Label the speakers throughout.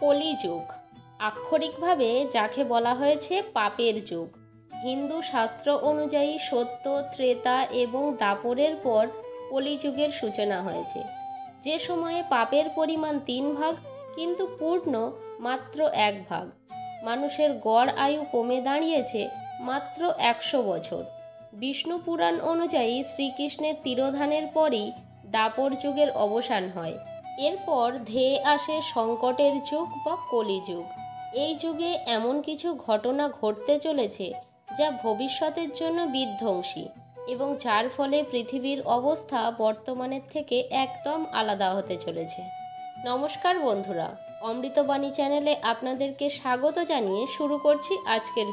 Speaker 1: কলিযুগ আক্ষরিকভাবে যাকে বলা হয়েছে পাপের যুগ। হিন্দু শাস্ত্র অনুযায়ী সত্য, ত্রেতা এবং দাপরের পর কলিযুগের সূচনা হয়েছে, যে সময়ে পাপের পরিমাণ 3 ভাগ কিন্তু পূর্ণ মাত্র 1 ভাগ। মানুষের গড় আয়ু কমে দাঁড়িয়েছে মাত্র 100 বছর। বিষ্ণু পুরাণ অনুযায়ী শ্রীকৃষ্ণের তিরোধানের পরই দাপর যুগের অবসান হয়। এরপর ধেয়ে আসে সংকটের যুগ বা কলিযুগ। এই যুগে এমন কিছু ঘটনা ঘটতে চলেছে যা ভবিষ্যতের জন্য বিধ্বংসী এবং যার ফলে পৃথিবীর অবস্থা বর্তমানের থেকে একদম আলাদা হতে চলেছে। নমস্কার বন্ধুরা, অমৃতবাণী চ্যানেলে আপনাদেরকে স্বাগত জানিয়ে শুরু করছি আজকের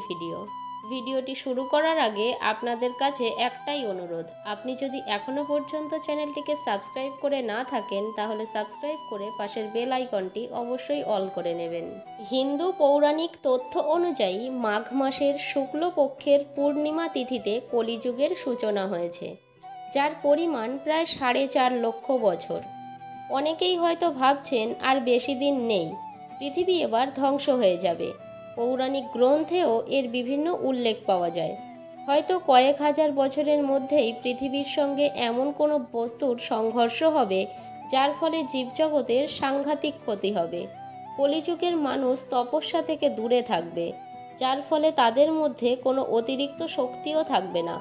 Speaker 1: ভিডিওটি শুরু করার আগে আপনাদের কাছে একটাই অনুরোধ, আপনি যদি এখনও পর্যন্ত চ্যানেলটিকে সাবস্ক্রাইব করে না থাকেন তাহলে সাবস্ক্রাইব করে পাশের বেল আইকনটি অবশ্যই অল করে নেবেন। হিন্দু পৌরাণিক তথ্য অনুযায়ী মাঘ মাসের শুক্লপক্ষের পূর্ণিমা তিথিতে কলিযুগের সূচনা হয়েছে, যার পরিমাণ প্রায় 4.5 লক্ষ বছর। অনেকেই হয়তো ভাবছেন আর বেশি দিন নেই, পৃথিবী এবার ধ্বংস হয়ে যাবে। পৌরাণিক গ্রন্থেও এর বিভিন্ন উল্লেখ পাওয়া যায়। হয়তো কয়েক হাজার বছরের মধ্যেই পৃথিবীর সঙ্গে এমন কোনো বস্তুর সংঘর্ষ হবে যার ফলে জীবজগতের সাংঘাতিক ক্ষতি হবে। কলিযুগের মানুষ তপস্যা থেকে দূরে থাকবে, যার ফলে তাদের মধ্যে কোনো অতিরিক্ত শক্তিও থাকবে না।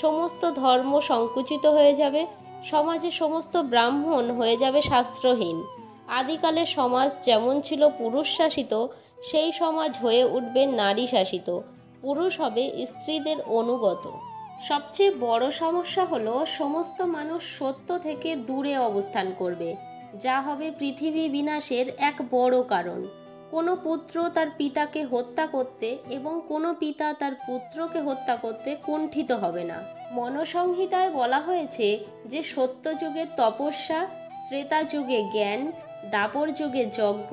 Speaker 1: সমস্ত ধর্ম সংকুচিত হয়ে যাবে, সমাজে সমস্ত ব্রাহ্মণ হয়ে যাবে শাস্ত্রহীন। আদিকালে সমাজ যেমন ছিল পুরুষ শাসিত, সেই সমাজ হয়ে উঠবে নারী শাসিত। পুরুষ হবে স্ত্রীদের অনুগত। সবচেয়ে বড় সমস্যা হলো সমস্ত মানুষ সত্য থেকে দূরে অবস্থান করবে, যা হবে পৃথিবী বিনাশের এক বড় কারণ। কোনো পুত্র তার পিতাকে হত্যা করতে এবং কোনো পিতা তার পুত্রকে হত্যা করতে কুণ্ঠিত হবে না। মনসংহিতায় বলা হয়েছে যে সত্য যুগে তপস্যা, ত্রেতা যুগে জ্ঞান, দাপর যুগে যজ্ঞ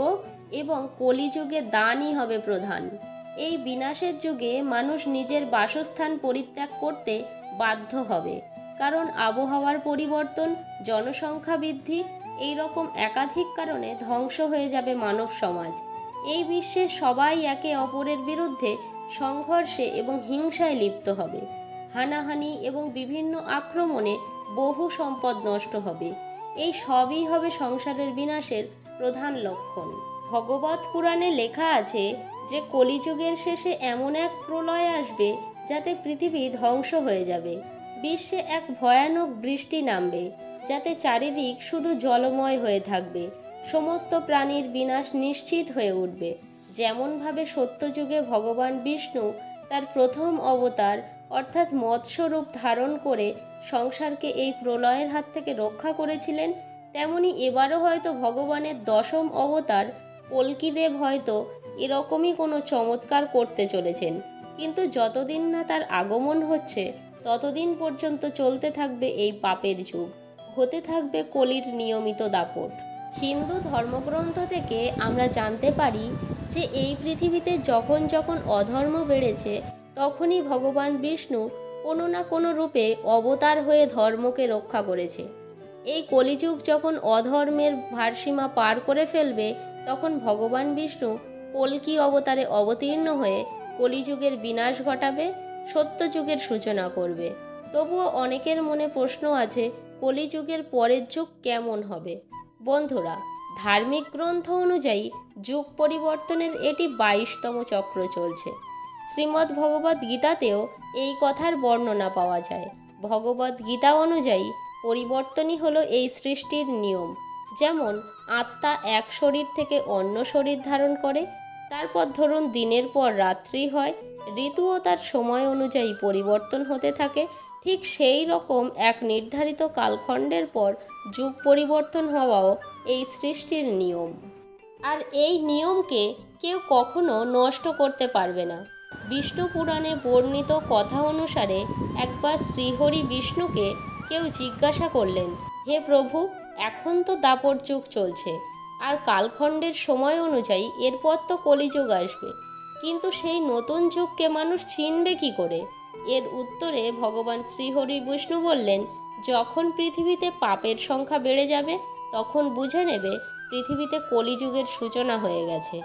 Speaker 1: এবং কলিযুগে দানই হবে প্রধান। এই বিনাশের যুগে মানুষ নিজের বাসস্থান পরিত্যাগ করতে বাধ্য হবে, কারণ আবহাওয়ার পরিবর্তন, জনসংখ্যা বৃদ্ধি, এই রকম একাধিক কারণে ধ্বংস হয়ে যাবে মানব সমাজ। এই বিশ্বে সবাই একে অপরের বিরুদ্ধে সংঘর্ষে এবং হিংসায় লিপ্ত হবে। হানাহানি এবং বিভিন্ন আক্রমণে বহু সম্পদ নষ্ট হবে। এই সবই হবে সংসারের বিনাশের প্রধান লক্ষণ। ভগবত পুরাণে লেখা আছে যে কলিযুগের শেষে এমন এক প্রলয় আসবে যাতে পৃথিবী ধ্বংস হয়ে যাবে। বিশ্বে এক ভয়ানক বৃষ্টি নামবে, যাতে চারিদিক শুধু জলময় হয়ে থাকবে। সমস্ত প্রাণীর বিনাশ নিশ্চিত হয়ে উঠবে। যেমনভাবে সত্যযুগে ভগবান বিষ্ণু তার প্রথম অবতার অর্থাৎ মৎস্যরূপ ধারণ করে সংসারকে এই প্রলয়ের হাত থেকে রক্ষা করেছিলেন, তেমনি এবারও হয়তো ভগবানের 10ম অবতার কল্কিদেব হয়তো এরকমই কোনো চমৎকার করতে চলেছেন। কিন্তু যতদিন না তার আগমন হচ্ছে ততদিন পর্যন্ত চলতে থাকবে এই পাপের যুগ, হতে থাকবে কলির নিয়মিত দাপট। হিন্দু ধর্মগ্রন্থ থেকে আমরা জানতে পারি যে এই পৃথিবীতে যখন যখন অধর্ম বেড়েছে তখনই ভগবান বিষ্ণু কোনো না কোনো রূপে অবতার হয়ে ধর্মকে রক্ষা করেছে। এই কলিযুগ যখন অধর্মের ভারসীমা পার করে ফেলবে তখন ভগবান বিষ্ণু কল্কি অবতারে অবতীর্ণ হয়ে কলিযুগের বিনাশ ঘটাবে, সত্যযুগের সূচনা করবে। তবুও অনেকের মনে প্রশ্ন আছে, কলিযুগের পরের যুগ কেমন হবে? বন্ধুরা, ধার্মিক গ্রন্থ অনুযায়ী যুগ পরিবর্তনের এটি 22তম চক্র চলছে। শ্রীমদ্ ভগবদ্ গীতাতেও এই কথার বর্ণনা পাওয়া যায়। ভগবদ্ গীতা অনুযায়ী পরিবর্তনই হলো এই সৃষ্টির নিয়ম। যেমন আত্মা এক শরীর থেকে অন্য শরীর ধারণ করে, তারপর ধরুন দিনের পর রাত্রি হয়, ঋতুও তার সময় অনুযায়ী পরিবর্তন হতে থাকে, ঠিক সেই রকম এক নির্ধারিত কালখণ্ডের পর যুগ পরিবর্তন হওয়াও এই সৃষ্টির নিয়ম। আর এই নিয়মকে কেউ কখনো নষ্ট করতে পারবে না। বিষ্ণু পুরাণে বর্ণিত কথা অনুসারে একবার শ্রীহরি বিষ্ণুকে কেউ জিজ্ঞাসা করলেন, হে প্রভু, এখন তো দাপর যুগ চলছে আর কালখণ্ডের সময় অনুযায়ী এরপর তো কলিযুগ আসবে, কিন্তু সেই নতুন যুগকে মানুষ চিনবে কি করে? এর উত্তরে ভগবান শ্রীহরি বিষ্ণু বললেন, যখন পৃথিবীতে পাপের সংখ্যা বেড়ে যাবে তখন বুঝে নেবে পৃথিবীতে কলিযুগের সূচনা হয়ে গেছে।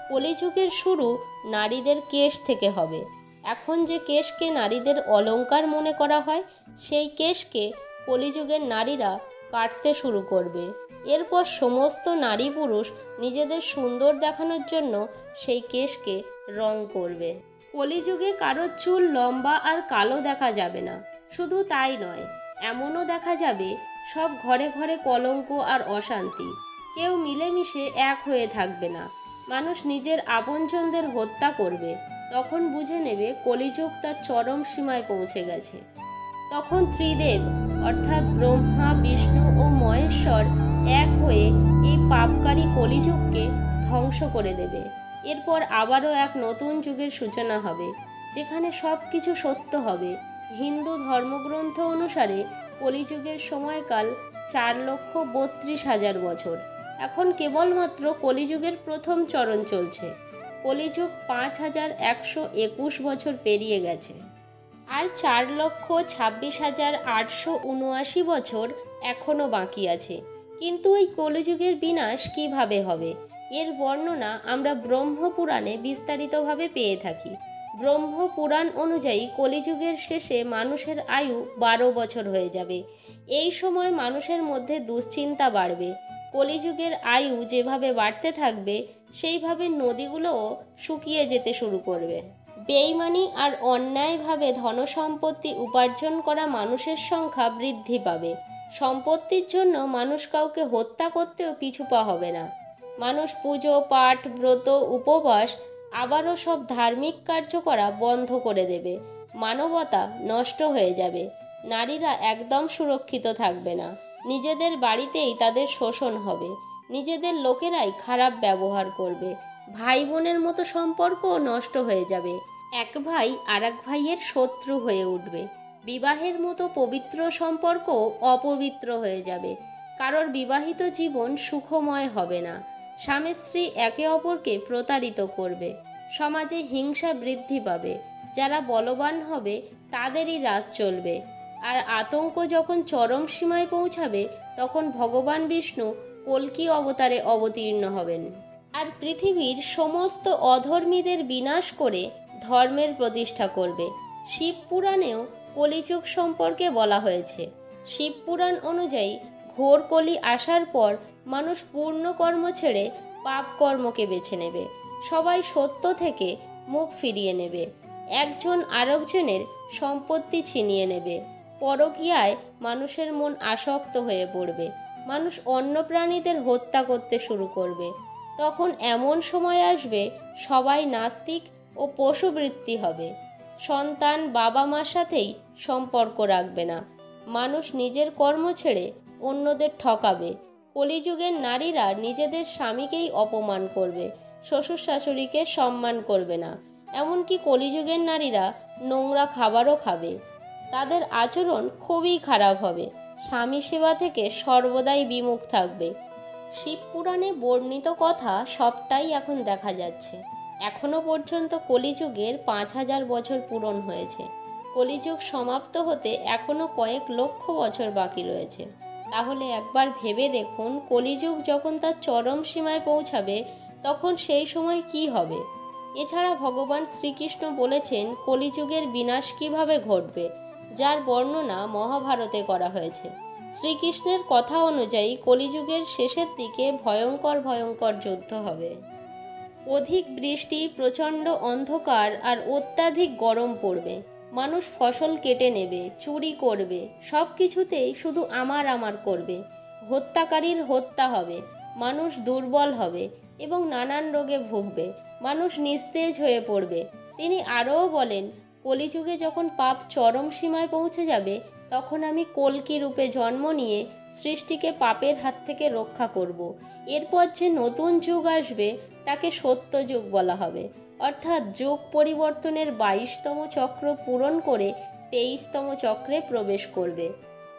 Speaker 1: কলিযুগের শুরু নারীদের কেশ থেকে হবে। এখন যে কেশকে নারীদের অলংকার মনে করা হয়, সেই কেশকে কলিযুগের নারীরা কাটতে শুরু করবে। এরপর সমস্ত নারী পুরুষ নিজেদের সুন্দর দেখানোর জন্য সেই কেশকে রং করবে। কলিযুগে কারোর চুল লম্বা আর কালো দেখা যাবে না। শুধু তাই নয়, এমনও দেখা যাবে সব ঘরে ঘরে কলঙ্ক আর অশান্তি। কেউ মিলেমিশে এক হয়ে থাকবে না। মানুষ নিজের আপনজনদের হত্যা করবে। তখন বুঝে নেবে কলিযুগ তার চরম সীমায় পৌঁছে গেছে। তখন ত্রিদেব অর্থাৎ ব্রহ্মা, বিষ্ণু ও মহেশ্বর এক হয়ে এই পাপকারী কলিযুগকে ধ্বংস করে দেবে। এরপর আবারও এক নতুন যুগের সূচনা হবে, যেখানে সব কিছু সত্য হবে। হিন্দু ধর্মগ্রন্থ অনুসারে কলিযুগের সময়কাল 4,32,000 বছর। এখন কেবলমাত্র কলিযুগের প্রথম চরণ চলছে। কলিযুগ 5,121 বছর পেরিয়ে গেছে, আর 4,26,879 বছর এখনও বাকি আছে। কিন্তু এই কলিযুগের বিনাশ কিভাবে হবে, এর বর্ণনা আমরা ব্রহ্মপুরাণে বিস্তারিতভাবে পেয়ে থাকি। ব্রহ্মপুরাণ অনুযায়ী কলিযুগের শেষে মানুষের আয়ু 12 বছর হয়ে যাবে। এই সময় মানুষের মধ্যে দুশ্চিন্তা বাড়বে। কলিযুগের আয়ু যেভাবে বাড়তে থাকবে, সেইভাবে নদীগুলোও শুকিয়ে যেতে শুরু করবে। বেইমানি আর অন্যায়ভাবে ধনসম্পত্তি উপার্জন করা মানুষের সংখ্যা বৃদ্ধি পাবে। সম্পত্তির জন্য মানুষ কাউকে হত্যা করতেও পিছুপা হবে না। মানুষ পুজো পাঠ, ব্রত, উপবাস, আবারও সব ধার্মিক কার্য করা বন্ধ করে দেবে। মানবতা নষ্ট হয়ে যাবে। নারীরা একদম সুরক্ষিত থাকবে না। নিজেদের বাড়িতেই তাদের শোষণ হবে। নিজেদের লোকেরাই খারাপ ব্যবহার করবে। ভাই বোনের মতো সম্পর্কও নষ্ট হয়ে যাবে। এক ভাই আর এক ভাইয়ের শত্রু হয়ে উঠবে। বিবাহের মতো পবিত্র সম্পর্কও অপবিত্র হয়ে যাবে। কারোর বিবাহিত জীবন সুখময় হবে না। স্বামী স্ত্রী একে অপরকে প্রতারিত করবে। সমাজে হিংসা বৃদ্ধি পাবে। যারা বলবান হবে তাদেরই রাজ চলবে। আর আতঙ্ক যখন চরম সীমায় পৌঁছাবে, তখন ভগবান বিষ্ণু কল্কি অবতারে অবতীর্ণ হবেন, আর পৃথিবীর সমস্ত অধর্মীদের বিনাশ করে ধর্মের প্রতিষ্ঠা করবে। শিবপুরাণেও কলিযুগ সম্পর্কে বলা হয়েছে। শিবপুরাণ অনুযায়ী ঘোর কলি আসার পর মানুষ পূর্ণ কর্ম ছেড়ে পাপ কর্মকে বেছে নেবে। সবাই সত্য থেকে মুখ ফিরিয়ে নেবে। একজন আরেকজনের সম্পত্তি ছিনিয়ে নেবে। পরকীয়ায় মানুষের মন আসক্ত হয়ে পড়বে। মানুষ অন্য প্রাণীদের হত্যা করতে শুরু করবে। তখন এমন সময় আসবে, সবাই নাস্তিক ও পশুবৃত্তি হবে। সন্তান বাবা মার সাথেই সম্পর্ক রাখবে না। মানুষ নিজের কর্ম ছেড়ে অন্যদের ঠকাবে। কলিযুগের নারীরা নিজেদের স্বামীকেই অপমান করবে। শ্বশুর শাশুড়িকে সম্মান করবে না। এমনকি কলিযুগের নারীরা নোংরা খাবারও খাবে। তাদের আচরণ খুবই খারাপ হবে। স্বামী সেবা থেকে সর্বদাই বিমুখ থাকবে। শিবপুরাণে বর্ণিত কথা সবটাই এখন দেখা যাচ্ছে। এখনও পর্যন্ত কলিযুগের 5,000 বছর পূরণ হয়েছে। কলিযুগ সমাপ্ত হতে এখনও কয়েক লক্ষ বছর বাকি রয়েছে। তাহলে একবার ভেবে দেখুন, কলিযুগ যখন তার চরম সীমায় পৌঁছাবে, তখন সেই সময় কি হবে। এছাড়া ভগবান শ্রীকৃষ্ণ বলেছেন কলিযুগের বিনাশ কিভাবে ঘটবে, যার বর্ণনা মহাভারতে করা হয়েছে। শ্রীকৃষ্ণের কথা অনুযায়ী কলিযুগের শেষের দিকে ভয়ঙ্কর ভয়ঙ্কর যুদ্ধ হবে। অধিক বৃষ্টি, প্রচণ্ড অন্ধকার আর অত্যাধিক গরম পড়বে। মানুষ ফসল কেটে নেবে, চুরি করবে, সব কিছুতেই শুধু আমার আমার করবে। হত্যাকারীর হত্যা হবে। মানুষ দুর্বল হবে এবং নানান রোগে ভুগবে। মানুষ নিস্তেজ হয়ে পড়বে। তিনি আরও বলেন, কলিযুগে যখন পাপ চরম সীমায় পৌঁছে যাবে, তখন আমি কল্কি রূপে জন্ম নিয়ে সৃষ্টিকে পাপের হাত থেকে রক্ষা করব। এরপর যে নতুন যুগ আসবে তাকে সত্যযুগ বলা হবে। অর্থাৎ যুগ পরিবর্তনের 22তম চক্র পূরণ করে 23তম চক্রে প্রবেশ করবে।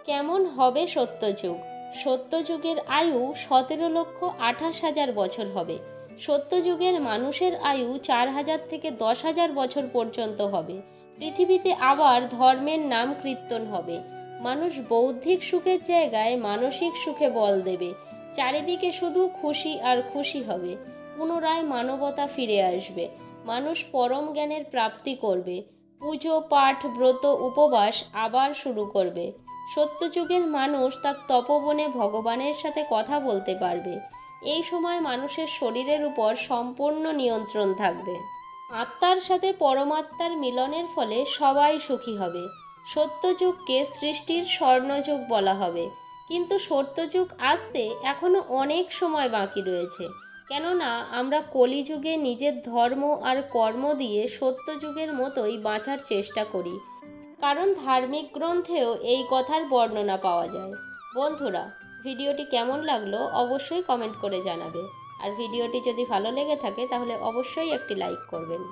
Speaker 1: কেমন হবে সত্যযুগ? সত্যযুগের আয়ু 17,28,000 বছর হবে। সত্যযুগের মানুষের আয়ু 4,000 থেকে 10,000 বছর পর্যন্ত হবে। পৃথিবীতে আবার ধর্মের নাম কীর্তন হবে। মানুষ বৌদ্ধিক সুখের জায়গায় মানসিক সুখে বল দেবে। চারিদিকে শুধু খুশি আর খুশি হবে। পুনরায় মানবতা ফিরে আসবে। মানুষ পরম জ্ঞানের প্রাপ্তি করবে। পুজো পাঠ ব্রত উপবাস আবার শুরু করবে। সত্যযুগের মানুষ তার তপবনে ভগবানের সাথে কথা বলতে পারবে। এই সময় মানুষের শরীরের উপর সম্পূর্ণ নিয়ন্ত্রণ থাকবে। আত্মার সাথে পরমাত্মার মিলনের ফলে সবাই সুখী হবে। সত্যযুগকে সৃষ্টির স্বর্ণযুগ বলা হবে। কিন্তু সত্যযুগ আসতে এখনও অনেক সময় বাকি রয়েছে, কেননা আমরা কলিযুগে নিজের ধর্ম আর কর্ম দিয়ে সত্যযুগের মতোই বাঁচার চেষ্টা করি, কারণ ধার্মিক গ্রন্থেও এই কথার বর্ণনা পাওয়া যায়। বন্ধুরা, ভিডিওটি কেমন লাগলো অবশ্যই কমেন্ট করে জানাবে। আর ভিডিওটি যদি ভালো লেগে থাকে তাহলে অবশ্যই একটি লাইক করবেন।